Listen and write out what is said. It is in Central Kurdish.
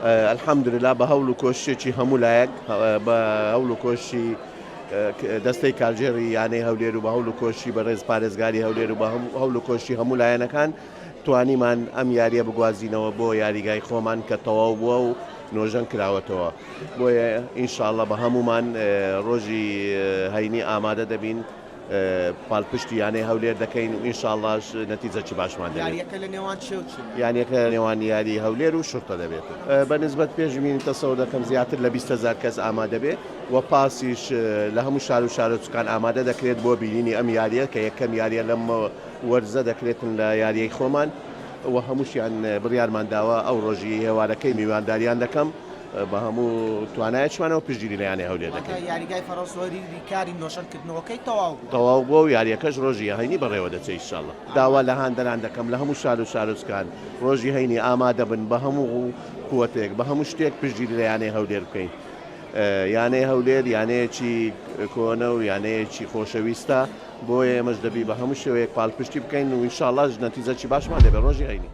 الحەمدوللا بە هەوڵ و کۆشتێکی هەموو لایەک بە هەوڵ و کۆشی دەستەی کارژێڕی یانەی هەولێر و بە هەوڵ و کۆشی بەڕێز پارێزگاری هەولێر و بە هەوڵ و کۆشی هەموو لایەنەکان توانیمان ئەم یاریە بگوازینەوە بۆ یاریگای خۆمان کە تەواو بووە و نۆژەن کراوەتەوە. بۆیە ئینشاءڵڵا بە هەمومان ڕۆژی هەینی ئامادە دەبین پاڵپشتی یانەی هەولێر دەکەین و ئینشاءڵڵاش نەتیجەکی باشمان دەبێت. یاریەکە لە نێوان چێ و چی؟ یانیەکە نێوان یاری هەولێر و شورتە دەبێت. بەنسبەت پێشبینی تەسەوور دەکەم زیاتر لە 20,000 کەس ئامادە بێت و پاسیش لە هەموو شار و شارۆچکان ئامادە دەکرێت بۆ بینینی ئەم یاریە کە یەکەم یاریە لەم وەرزە دەکرێتن لە یاریەی خۆمان و هەمووشیان بڕیارمان داوە ئەو ڕۆژی هێوارەکەی میوانداریان دەکەم بە هەموو توانایەتشمانەوە پشتگیری لە یانەی هەولێر دەکەین. یاریگای فەڕۆسوەری کاری نۆشەنکردنەوەکەی تەواو بووە و یاریەکەش ڕۆژی هەینی بەڕێوە دەچێت ئینشاءڵڵا. داوا لە هاندەران دەکەم لە هەموو شار و شارۆچکان ڕۆژی هەینی ئامادە بن بە هەموو قووەتێک بە هەموو شتێک پشتگیری لە یانەی هەولێر بکەین. یانەی هەولێر یانەیەکی کۆنە و یانەیەکی خۆشەویستە، بۆیە ئێمەش دەبی بە هەموو شێوەیەک پاڵپشتی بکەین و ئینشاءڵڵا نەتیجەکی باشمان دەبێت ڕۆژی هەینی.